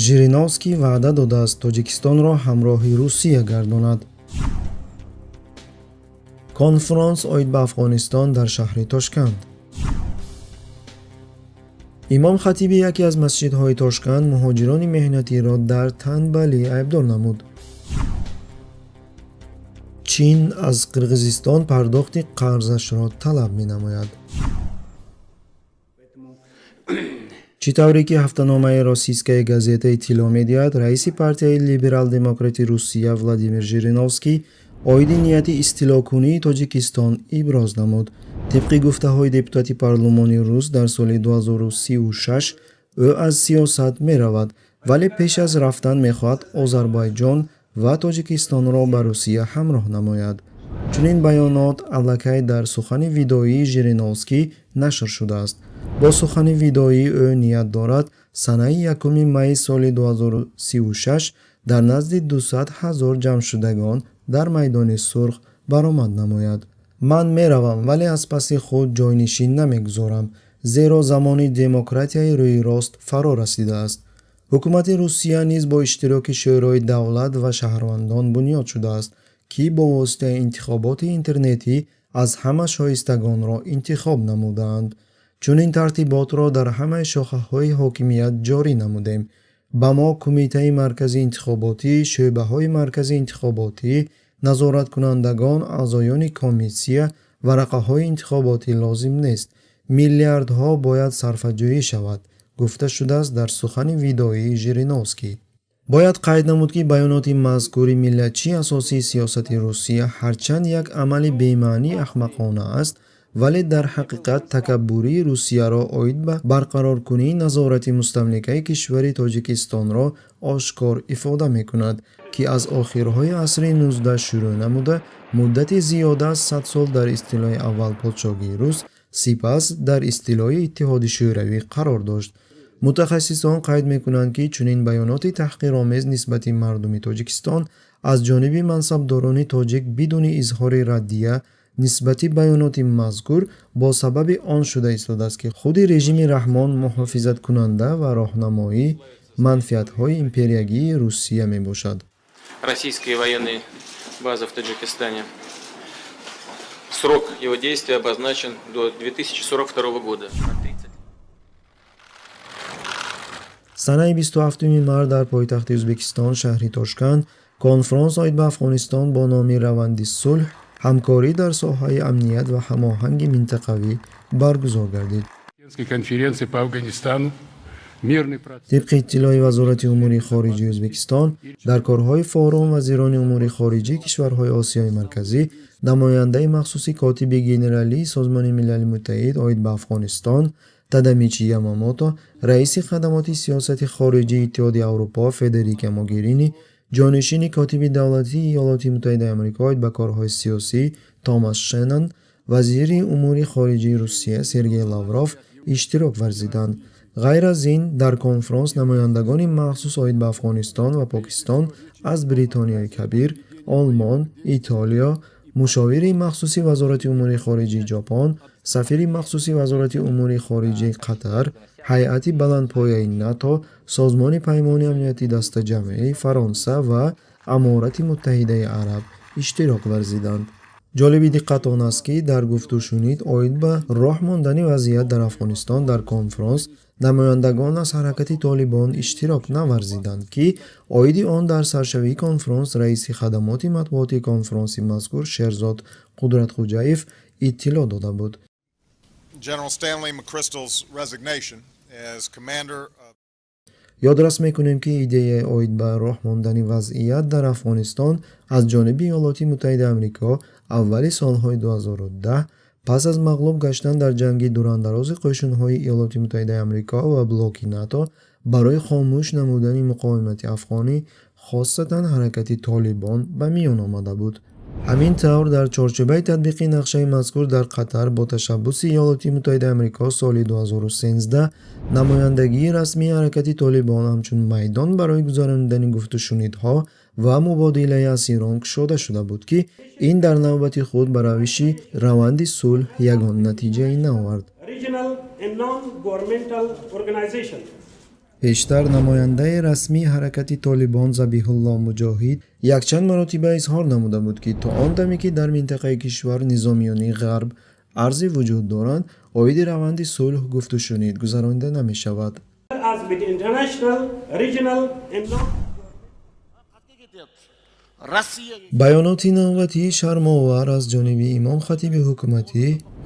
Жириновский ваъда додааст Тоҷикистонро ҳамроҳи Русия гардонад. Конфронс оид ба Афғонистон дар шаҳри Тошканд. имом хатиби яке аз масҷидҳои Тошканд муҳоҷирони меҳнатиро дар танбалӣ айбдор намуд. чин аз Қирғизистон пардохти қарзашро талаб менамояд. чӣ тавре ки ҳафтаномаи российская газета иттилоъ медиҳад, раиси партияи либерал-демократи Русия Владимир Жириновский оиди нияти истилоъкунии Тоҷикистон иброз намуд. тибқи гуфтаҳои депутати парлумони рус дар соли 2036 ӯ аз сиёсат меравад, вале пеш аз рафтан мехоҳад Озарбойҷон ва Тоҷикистонро ба Русия ҳамроҳ намояд. чунин баёнот аллакай дар сухани видеоии Жириновский нашр шудааст. бо сухани видеоӣ ӯ ният дорад санаи 1 майи соли 2036 дар назди 200 000 ҷамъшудагон дар майдони Сурх баромад намояд. ман меравам, вале аз паси худ ҷойнишин намегузорам, зеро замони демократияи рӯи рост фаро расидааст. ҳукумати Русия низ бо иштироки шӯрои давлат ва шаҳрвандон бунёд шудааст, ки бо воситаи интихоботи интернетӣ аз ҳама шоистагонро интихоб намудаанд. чунин тартиботро дар ҳамаи шохаҳои ҳокимият ҷорӣ намудем. ба мо Кумитаи марказии интихоботӣ, шӯъбаҳои марказии интихоботӣ, назораткунандагон, аъзоёни комиссия, варақаҳои интихоботӣ лозим нест. миллиардҳо бояд сарфаҷӯӣ шавад, гуфта шудааст дар сухани видеоии Жириновский. бояд қайд намуд, ки баёноти мазкури миллатчии асосии сиёсати Русия ҳарчанд як амали бемаънӣ ахмақона аст, вале дар ҳақиқат такаббурии Русияро оид ба барқароркунии назорати мустамликаи кишвари Тоҷикистонро ошкор ифода мекунад, ки аз охирҳои асри 19 шурӯъ намуда муддати зиёда аз 100 сол дар истилои аввал подшогии рус, сипас дар истилои Иттиҳоди Шӯравӣ қарор дошт. мутахассисон қайд мекунанд, ки чунин баёноти таҳқиромез нисбати мардуми Тоҷикистон аз ҷониби мансабдорони тоҷик бидуни изҳори раддия нисбати баёноти мазкур бо сабаби он шуда истодааст, ки худи режими Раҳмон муҳофизаткунанда ва роҳнамоии манфиатҳои империягии Русия мебошад. Российская военная база в Таджикистане. Срок его действия обозначен до 2042 года. санаи 27 март дар пойтахти Ӯзбекистон шаҳри Тошканд конфронс оид ба Афғонистон бо номи раванди сулҳ, ҳамкорӣ дар соҳаи амният ва ҳамоҳанги минтақавӣ баргузор гардид. тибқи иттилои вазорати умури хориҷии Ӯзбекистон, дар корҳои форум вазирони умури хориҷии кишварҳои Осиёи марказӣ, намояндаи махсуси котиби генералии Созмони Милали Муттаҳид оид ба Афғонистон Тадамичи Ямамото, раиси хадамоти сиёсати хориҷии Иттиҳоди Аврупо Федерика Могерини, ҷонишини котиби давлатии Иёлоти Муттаҳидаи Амрико оид ба корҳои сиёсӣ Томас Шеннон, вазири умури хориҷии Русия Сергей Лавров иштирок варзиданд. ғайр аз ин, дар конфронс намояндагони махсус оид ба Афғонистон ва Покистон аз Бритонияи Кабир, Олмон, Итолиё, мушовири махсуси вазорати умури хориҷии Ҷопон, сафири махсуси вазорати умури хориҷии Қатар, ҳайати баландпояи НАТО, созмони паймони амнияти дастаҷамъии Фаронса ва Аморати Муттаҳидаи Араб иштирок варзиданд. ҷолиби диққат он аст, ки дар гуфтушунид оид ба роҳ мондани вазъият дар Афғонистон дар конфронс намояндагон аз ҳаракати Толибон иштирок наварзиданд, ки оиди он дар саршавии конфронс раиси хадамоти матбуотии конфронси мазкур Шерзод Қудратхӯҷаев иттилоъ дода буд. General Stanley McChrystal's resignation as commander of ёдрас мекунем, ки идеяи оид ба роҳ мондани вазъият дар Афғонистон аз ҷониби Иёлоти Муттаҳидаи Амрико аввали солҳои 2010 пас аз мағлуб гаштан дар ҷанги дурандарози қӯшунҳои Иёлоти Муттаҳидаи Амрико ва блоки НАТО барои хомӯш намудани муқовимати афғонӣ, хоссатан ҳаракати Толибон ба миён омада буд. ҳамин тавр дар чорчӯбаи татбиқи нақшаи мазкур дар Қатар бо ташаббуси Иёлоти Муттаҳидаи Амрико соли 2013 намояндагии расмии ҳаракати Толибон ҳамчун майдон барои гузаронидани гуфтушунидҳо ва мубодилаи асирон кушода шуда буд, ки ин дар навбати худ ба равиши раванди сулҳ ягон натиҷаи наовард. пештар намояндаи расмии ҳаракати толибон забиҳулло муҷоҳид якчанд маротиба изҳор намуда буд ки то он даме ки дар минтақаи кишвар низомиёни ғарб арзе вуҷуд доранд оиди раванди сулҳ гуфтушунид гузаронида намешавад. As with international, regional and байоноти навбатии шармовар аз ҷониби имом хатиби ҳукуматӣ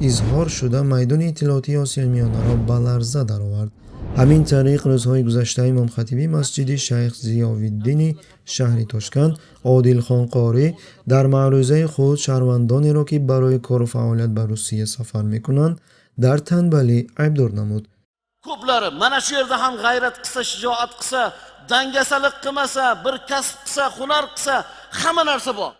изҳор шуда майдони иттилоотии Осиёи Миёнаро ба ларза даровард. ҳамин тариқ рӯзҳои гузашта имом хатиби масҷиди шайх Зиёвиддини шаҳри Тошканд Одилхон Қорӣ дар маърузаи худ шаҳрвандонеро ки барои кору фаъолият ба Русия сафар мекунанд дар танбалӣ айбдор намуд. Ko'plari mana shu yerda ham g'ayrat qilsa, shijoat qilsa, dangasalik qilmasa, bir kasb qilsa, hunar qilsa, hamma narsa bor.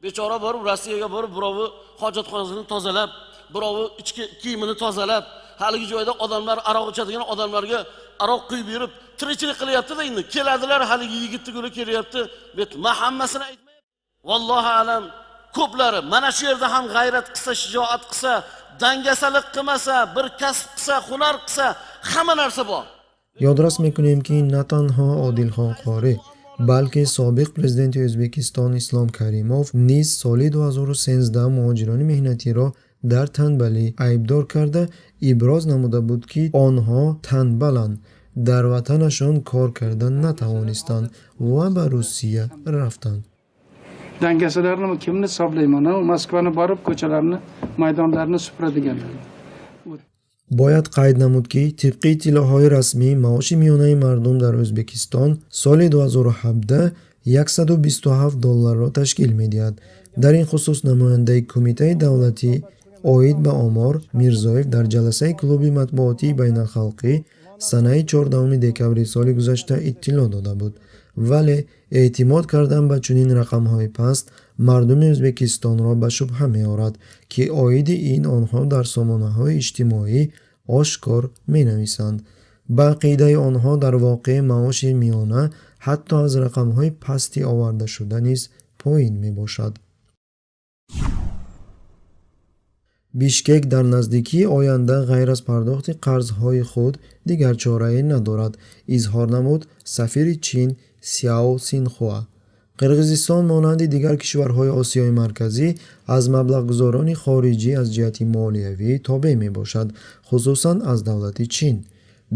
Bechora borib Rossiyaga borib, birovi hojatxonasini tozalab, birovi ichki kiyimini tozalab, haligi joyda odamlar aroq ichadigan odamlarga aroq quyib yurib, tirikchilik qilyapti-da endi. Keladilar, haligi yigitni guli kelyapti. Bet men hammasini aytmayapman. Vallohu alam, ko'plari mana shu yerda ham g'ayrat qilsa, shijoat qilsa, dangasalik qilmasa, bir kasb qilsa, hunar qilsa, hamma narsa bor. Yodras mekunем ки на танҳо Одилхон Қорӣ, балки собиқ президенти O'zbekiston Islom Karimov низ соли 2013 муҳоҷирони меҳнатиро дар танбалӣ айбдор карда иброз намуда буд ки онҳо танбаланд, дар ватанашон кор карда натавонистанд ва ба Русия рафтанд. Dangasalarni kimni hisoblayman? Moskvani borib ko'chalarni, maydonlarni supuradiganlar. бояд қайд намуд ки тибқи иттилоъҳои расмӣ маоши миёнаи мардум дар O'zbekiston соли 2017 $127 ташкил медиҳад. дар ин хусус намояндаи кумитаи давлатӣ оид ба омор Мирзоев дар ҷаласаи клуби матбуотии байналхалқӣ санаи 14 декабри соли гузашта иттилоъ дода буд. вале эътимод кардан ба чунин рақамҳои паст мардуми O'zbekistonро ба шубҳа меорад ки оиди ин онҳо дар сомонаҳои иҷтимоӣ ошкор менависанд. ба ақидаи онҳо дар воқеъ маоши миёна ҳатто аз рақамҳои пасти овардашуда низ поин мебошад. бишкек дар наздикии оянда ғайр аз пардохти қарзҳои худ дигар чорае надорад, изҳор намуд сафири Чин Сяо Синхуа. Қирғизистон монанди дигар кишварҳои Осиёи марказӣ аз маблағгузорони хориҷӣ аз ҷиҳати молиявӣ тобеъ мебошад, хусусан аз давлати Чин.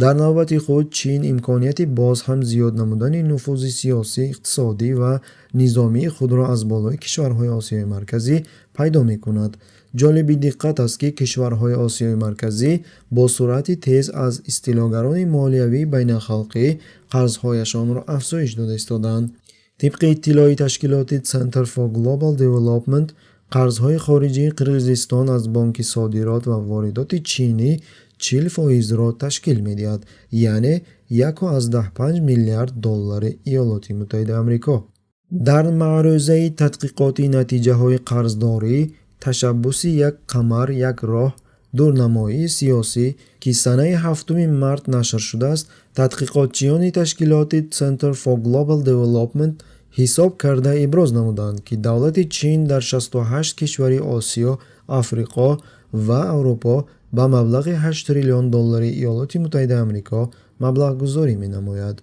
дар навбати худ Чин имконияти боз ҳам зиёд намудани нуфузи сиёсӣ, иқтисодӣ ва низомии худро аз болои кишварҳои Осиёи марказӣ пайдо мекунад. ҷолиби диққат аст ки кишварҳои Осиёи марказӣ бо суръати тез аз истилогарони молиявии байналхалқӣ қарзҳояшонро афзоиш дода истоданд. тибқи иттилои ташкилоти Center for Global Development, қарзҳои хориҷии Қирғизистон аз бонки содирот ва воридоти чинӣ 40%-ро ташкил медиҳад, яъне $1.5 миллиард Иёлоти Муттаҳидаи Амрико. дар маърузаи тадқиқоти натиҷаҳои қарздорӣ ташаббуси як қамар як роҳ дурнамоии сиёсӣ ки санаи 7 март нашр шудааст, тадқиқотчиёни ташкилоти Center for Global Development ҳисоб карда иброз намуданд ки давлати Чин дар 68 кишвари Осиё, Африқо ва Аврупо ба маблағи $8 триллион Иёлоти Муттаҳидаи Амрико маблағгузорӣ менамояд.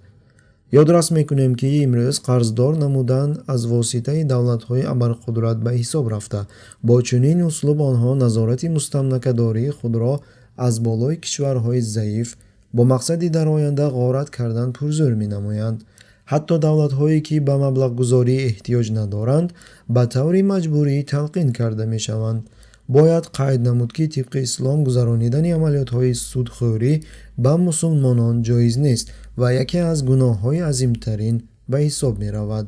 ёдрас мекунем ки имрӯз қарздор намудан аз воситаи давлатҳои абарқудрат ба ҳисоб рафта, бо чунин услуб онҳо назорати мустамлакадории худро аз болои кишварҳои заиф бо мақсади дар оянда ғорат кардан пурзӯр менамоянд. ҳатто давлатҳое ки ба маблағгузорӣ эҳтиёҷ надоранд ба таври маҷбурӣ талқин карда мешаванд. бояд қайд намуд ки тибқи ислом гузаронидани амалиётҳои судхӯрӣ ба мусулмонон ҷоиз нест ва яке аз гуноҳҳои азимтарин ба ҳисоб меравад.